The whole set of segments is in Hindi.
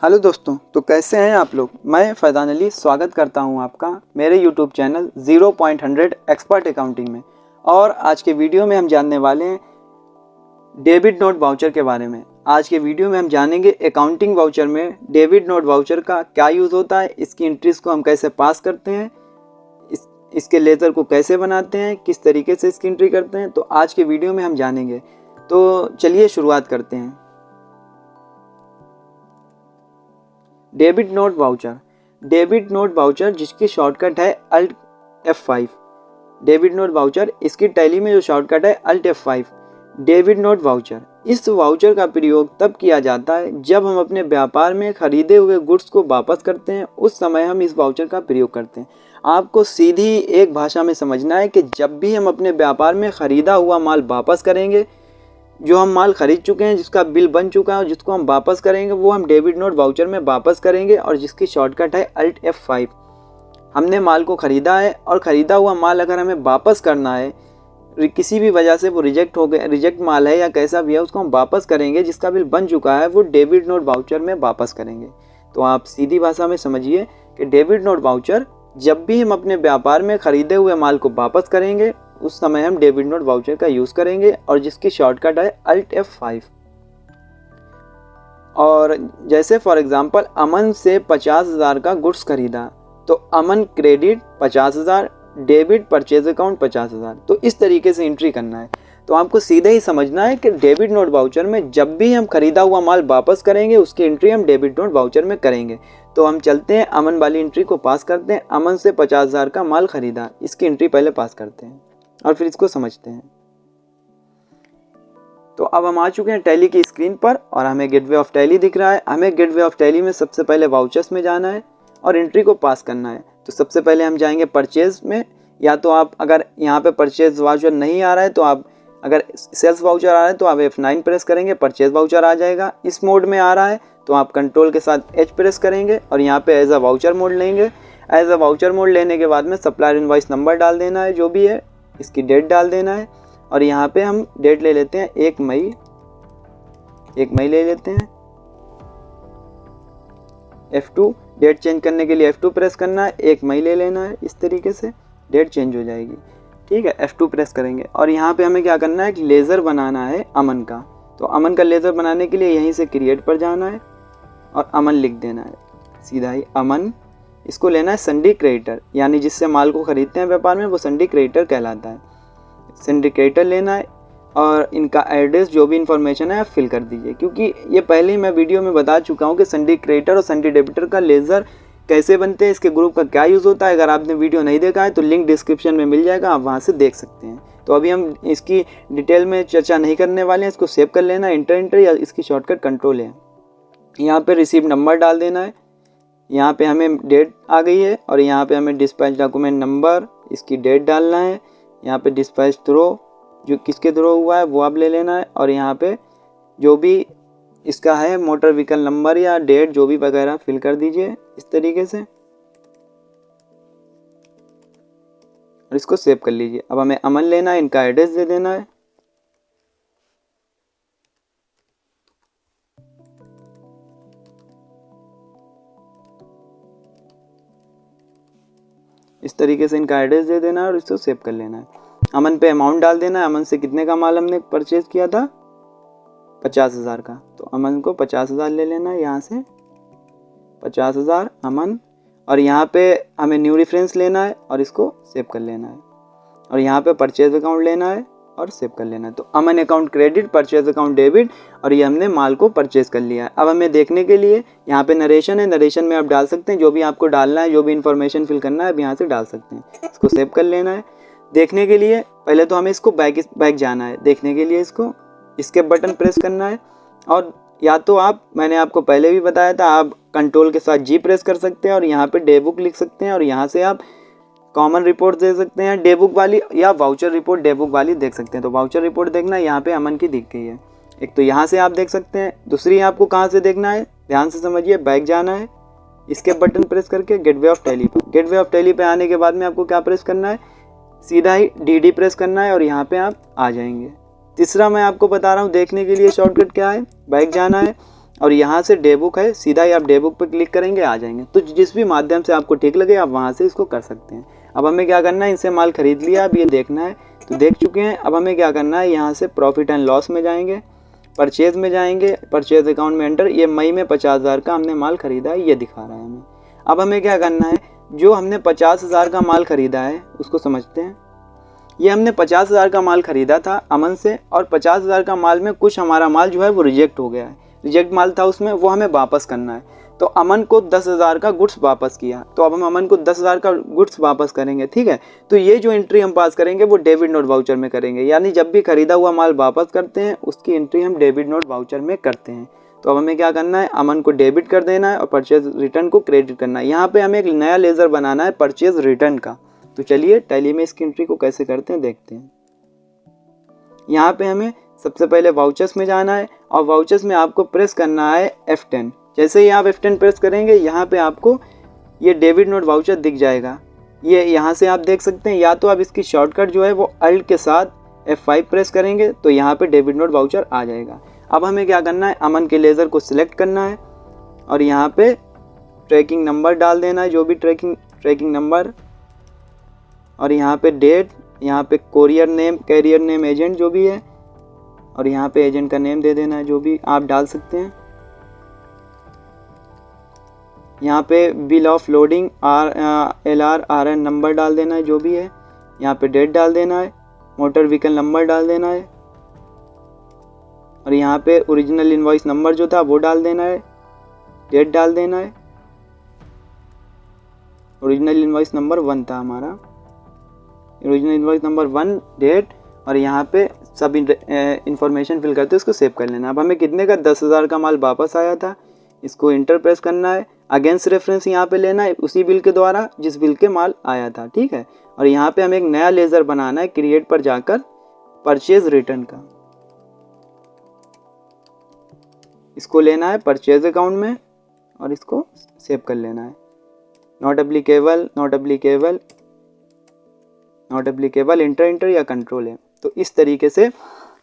हेलो दोस्तों, तो कैसे हैं आप लोग। मैं फैज़ान अली स्वागत करता हूं आपका मेरे यूट्यूब चैनल 0.100 एक्सपर्ट अकाउंटिंग में। और आज के वीडियो में हम जानने वाले हैं डेबिट नोट वाउचर के बारे में। आज के वीडियो में हम जानेंगे अकाउंटिंग वाउचर में डेबिट नोट वाउचर का क्या यूज़ होता है, इसकी एंट्रीज को हम कैसे पास करते हैं, इसके लेज़र को कैसे बनाते हैं, किस तरीके से इसकी एंट्री करते हैं। तो आज के वीडियो में हम जानेंगे। तो चलिए शुरुआत करते हैं। डेबिट नोट वाउचर जिसकी शॉर्टकट है alt F5। Debit note voucher, इसकी टैली में जो शॉर्टकट है alt F5। Debit note voucher, इस वाउचर का प्रयोग तब किया जाता है जब हम अपने व्यापार में खरीदे हुए गुड्स को वापस करते हैं, उस समय हम इस वाउचर का प्रयोग करते हैं। आपको सीधी एक भाषा में समझना है कि जब भी हम अपने व्यापार में खरीदा हुआ माल वापस करेंगे, जो हम माल खरीद चुके हैं, जिसका बिल बन चुका है, जिसको हम वापस करेंगे, वो हम डेबिट नोट वाउचर में वापस करेंगे और जिसकी शॉर्टकट है अल्ट F5। हमने माल को ख़रीदा है और ख़रीदा हुआ माल अगर हमें वापस करना है, किसी भी वजह से वो रिजेक्ट हो गया, रिजेक्ट माल है या कैसा भी है, उसको हम वापस करेंगे। जिसका बिल बन चुका है वो डेबिट नोट वाउचर में वापस करेंगे। तो आप सीधी भाषा में समझिए कि डेबिट नोट वाउचर, जब भी हम अपने व्यापार में ख़रीदे हुए माल को वापस करेंगे, उस समय हम डेबिट नोट वाउचर का यूज़ करेंगे और जिसकी शॉर्टकट है अल्ट F5। और जैसे फॉर एग्जांपल अमन से 50,000 का गुड्स खरीदा, तो अमन क्रेडिट 50,000, डेबिट परचेज अकाउंट 50,000। तो इस तरीके से एंट्री करना है। तो आपको सीधे ही समझना है कि डेबिट नोट वाउचर में जब भी हम खरीदा हुआ माल वापस करेंगे, उसकी एंट्री हम डेबिट नोट वाउचर में करेंगे। तो हम चलते हैं, अमन वाली एंट्री को पास करते हैं। अमन से 50,000 का माल खरीदा, इसकी एंट्री पहले पास करते हैं और फिर इसको समझते हैं। तो अब हम आ चुके हैं टैली की स्क्रीन पर और हमें गेटवे ऑफ टैली दिख रहा है। हमें गेटवे ऑफ टैली में सबसे पहले वाउचर्स में जाना है और एंट्री को पास करना है। तो सबसे पहले हम जाएंगे परचेज में, या तो आप अगर यहाँ पे परचेज वाउचर नहीं आ रहा है, तो आप अगर सेल्स वाउचर आ रहा है तो आप F9 प्रेस करेंगे, परचेज वाउचर आ जाएगा। इस मोड में आ रहा है तो आप कंट्रोल के साथ H प्रेस करेंगे और यहाँ पे एज अ वाउचर मोड लेंगे। एज अ वाउचर मोड लेने के बाद में सप्लायर इनवॉइस नंबर डाल देना है, जो भी है, इसकी डेट डाल देना है। और यहाँ पे हम डेट ले लेते हैं 1 मई ले लेते हैं। F2, डेट चेंज करने के लिए F2 प्रेस करना है, 1 मई ले लेना है। इस तरीके से डेट चेंज हो जाएगी। ठीक है, F2 प्रेस करेंगे और यहाँ पे हमें क्या करना है, एक लेज़र बनाना है अमन का। तो अमन का लेज़र बनाने के लिए यहीं से क्रिएट पर जाना है और अमन लिख देना है, सीधा ही अमन। इसको लेना है संडी क्रेडिटर, यानी जिससे माल को खरीदते हैं व्यापार में, वो संडी क्रेडिटर कहलाता है। संडी क्रेडिटर लेना है और इनका एड्रेस, जो भी इन्फॉर्मेशन है आप फिल कर दीजिए, क्योंकि ये पहले ही मैं वीडियो में बता चुका हूँ कि संडी क्रेडिटर और संडी डेबिटर का लेज़र कैसे बनते हैं, इसके ग्रुप का क्या यूज़ होता है। अगर आपने वीडियो नहीं देखा है तो लिंक डिस्क्रिप्शन में मिल जाएगा, आप वहाँ से देख सकते हैं। तो अभी हम इसकी डिटेल में चर्चा नहीं करने वाले हैं। इसको सेव कर लेना, इंटर या इसकी शॉर्टकट कंट्रोल है। यहाँ पे रिसीव नंबर डाल देना है। यहाँ पे हमें डेट आ गई है और यहाँ पे हमें डिस्पैच डॉक्यूमेंट नंबर, इसकी डेट डालना है। यहाँ पे डिस्पैच थ्रो, जो किसके थ्रो हुआ है वो आप ले लेना है। और यहाँ पे जो भी इसका है मोटर व्हीकल नंबर या डेट, जो भी वगैरह फिल कर दीजिए इस तरीके से और इसको सेव कर लीजिए। अब हमें अमन लेना है, इनका एड्रेस दे देना है। इस तरीके से इनका एड्रेस दे देना है और इसको सेव कर लेना है। अमन पे अमाउंट डाल देना है। अमन से कितने का माल हमने परचेज किया था, 50,000 का। तो अमन को 50,000 ले लेना है, यहाँ से 50,000 अमन। और यहाँ पे हमें न्यू रेफरेंस लेना है और इसको सेव कर लेना है। और यहाँ पे परचेज अकाउंट लेना है और सेव कर लेना है। तो Aman account credit, purchase account debit, और ये हमने माल को परचेज कर लिया है। अब हमें देखने के लिए यहाँ पे नरेशन है, नरेशन में आप डाल सकते हैं जो भी आपको डालना है, जो भी इन्फॉर्मेशन फिल करना है अब यहाँ से डाल सकते हैं। इसको सेव कर लेना है। देखने के लिए पहले तो हमें इसको बैक जाना है। देखने के लिए इसको एस्केप बटन प्रेस करना है, और या तो आप, मैंने आपको पहले भी बताया था, आप कंट्रोल के साथ G प्रेस कर सकते हैं और यहाँ पे डे बुक लिख सकते हैं और यहाँ से आप कॉमन रिपोर्ट दे सकते हैं डे बुक वाली, या वाउचर रिपोर्ट डे बुक वाली देख सकते हैं। तो वाउचर रिपोर्ट देखना, यहाँ पे अमन की दिख गई है एक, तो यहाँ से आप देख सकते हैं। दूसरी आपको कहाँ से देखना है, ध्यान से समझिए, बैक जाना है, इसके बटन प्रेस करके गेटवे ऑफ टैली पर। गेटवे ऑफ टैली पे आने के बाद में आपको क्या प्रेस करना है, सीधा ही DD प्रेस करना है और यहाँ पे आप आ जाएंगे। तीसरा मैं आपको बता रहा हूँ, देखने के लिए शॉर्टकट क्या है, बैक जाना है, और यहाँ से डे बुक है, सीधा ही आप डे बुक पर क्लिक करेंगे आ जाएंगे। तो जिस भी माध्यम से आपको ठीक लगे आप वहाँ से इसको कर सकते हैं। अब हमें क्या करना है, इनसे माल खरीद लिया, अब ये देखना है तो देख चुके हैं। अब हमें क्या करना है, यहाँ से प्रॉफिट एंड लॉस में जाएंगे, परचेज़ में जाएंगे, परचेज़ अकाउंट में एंटर। ये मई में 50,000 का हमने माल खरीदा है, ये दिखा रहा है हमें। अब हमें क्या करना है, जो हमने 50,000 का माल खरीदा है उसको समझते हैं। ये हमने 50,000 का माल खरीदा था अमन से, और 50,000 का माल में कुछ हमारा माल जो है वो रिजेक्ट हो गया है। रिजेक्ट माल था उसमें, वो हमें वापस करना है। तो अमन को 10,000 का गुड्स वापस किया, तो अब हम अमन को 10,000 का गुड्स वापस करेंगे, ठीक है। तो ये जो एंट्री हम पास करेंगे वो डेबिट नोट वाउचर में करेंगे, यानी जब भी खरीदा हुआ माल वापस करते हैं उसकी एंट्री हम डेबिट नोट वाउचर में करते हैं। तो अब हमें क्या करना है, अमन को डेबिट कर देना है और परचेज रिटर्न को क्रेडिट करना है। यहाँ पे हमें एक नया लेज़र बनाना है परचेज रिटर्न का। तो चलिए टैली में इसकी एंट्री को कैसे करते हैं देखते हैं। यहाँ पे हमें सबसे पहले वाउचर्स में जाना है और वाउचर्स में आपको प्रेस करना है F10। जैसे ही आप F10 प्रेस करेंगे यहाँ पे आपको ये डेबिट नोट वाउचर दिख जाएगा। ये यहाँ से आप देख सकते हैं, या तो आप इसकी शॉर्टकट जो है वो अल्ट के साथ F5 प्रेस करेंगे तो यहाँ पे डेबिट नोट वाउचर आ जाएगा। अब हमें क्या करना है, अमन के लेज़र को सिलेक्ट करना है और यहाँ पे ट्रैकिंग नंबर डाल देना है, जो भी ट्रैकिंग नंबर, और यहाँ पे डेट, यहाँ पे कैरियर नेम एजेंट जो भी है, और यहाँ पे एजेंट का नेम दे देना है जो भी आप डाल सकते हैं। यहाँ पे bill of loading LR number डाल देना है जो भी है। यहाँ पे डेट डाल देना है, मोटर व्हीकल नंबर डाल देना है, और यहाँ पे ओरिजिनल इनवॉइस नंबर जो था वो डाल देना है, डेट डाल देना है। ओरिजिनल इनवॉइस नंबर 1 था हमारा, ओरिजिनल इनवॉइस नंबर 1, डेट, और यहाँ पे सब इंफॉर्मेशन फिल करते उसको सेव कर लेना। अब हमें कितने का 10,000 का माल वापस आया था, इसको इंटर प्रेस करना है। अगेंस्ट रेफरेंस यहाँ पे लेना है उसी बिल के द्वारा जिस बिल के माल आया था, ठीक है। और यहाँ पे हमें एक नया लेज़र बनाना है, क्रिएट पर जाकर परचेज रिटर्न का। इसको लेना है परचेज अकाउंट में और इसको सेव कर लेना है। Not applicable, not applicable, not applicable, inter या कंट्रोल है। तो इस तरीके से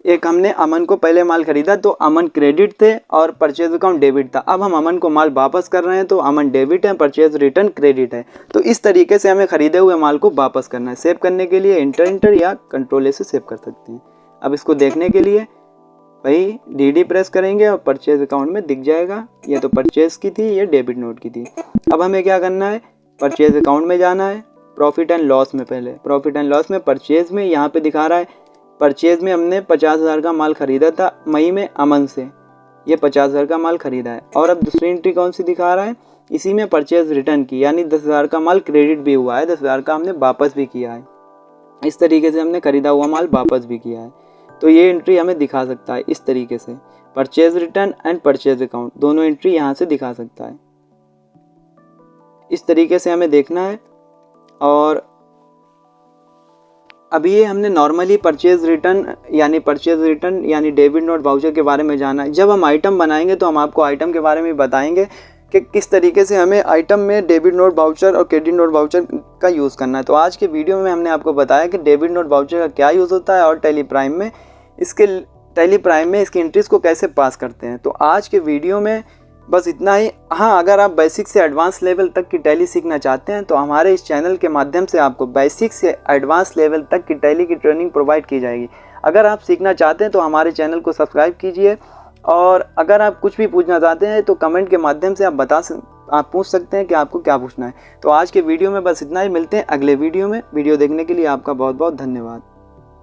एक हमने अमन को पहले माल खरीदा तो अमन क्रेडिट थे और परचेज अकाउंट डेबिट था। अब हम अमन को माल वापस कर रहे हैं तो अमन डेबिट है, परचेज रिटर्न क्रेडिट है। तो इस तरीके से हमें खरीदे हुए माल को वापस करना है। सेव करने के लिए इंटर या कंट्रोल ए से सेव कर सकते हैं। अब इसको देखने के लिए भाई DD प्रेस करेंगे और परचेज अकाउंट में दिख जाएगा। ये तो परचेज की थी, ये डेबिट नोट की थी। अब हमें क्या करना है, परचेज अकाउंट में जाना है, प्रॉफिट एंड लॉस में, पहले प्रॉफिट एंड लॉस में परचेज में यहाँ पे दिखा रहा है परचेज में हमने 50,000 का माल खरीदा था मई में अमन से, ये 50,000 का माल खरीदा है। और अब दूसरी एंट्री कौन सी दिखा रहा है, इसी में परचेज रिटर्न की, यानी 10,000 का माल क्रेडिट भी हुआ है, 10,000 का हमने वापस भी किया है। इस तरीके से हमने खरीदा हुआ माल वापस भी किया है। तो ये एंट्री हमें दिखा सकता है इस तरीके से, purchase return and purchase account दोनों एंट्री यहाँ से दिखा सकता है। इस तरीके से हमें देखना है। और अभी ये हमने नॉर्मली परचेज रिटर्न यानी डेबिट नोट वाउचर के बारे में जाना है। जब हम आइटम बनाएंगे तो हम आपको आइटम के बारे में बताएंगे कि किस तरीके से हमें आइटम में डेबिट नोट वाउचर और क्रेडिट नोट वाउचर का यूज़ करना है। तो आज के वीडियो में हमने आपको बताया कि डेबिट नोट वाउचर का क्या यूज़ होता है और टैली प्राइम में इसकी एंट्रीज को कैसे पास करते हैं। तो आज के वीडियो में बस इतना ही। हाँ, अगर आप बेसिक से एडवांस लेवल तक की टैली सीखना चाहते हैं तो हमारे इस चैनल के माध्यम से आपको बेसिक से एडवांस लेवल तक की टैली की ट्रेनिंग प्रोवाइड की जाएगी। अगर आप सीखना चाहते हैं तो हमारे चैनल को सब्सक्राइब कीजिए, और अगर आप कुछ भी पूछना चाहते हैं तो कमेंट के माध्यम से आप पूछ सकते हैं कि आपको क्या पूछना है। तो आज के वीडियो में बस इतना ही, मिलते हैं अगले वीडियो में। वीडियो देखने के लिए आपका बहुत बहुत धन्यवाद।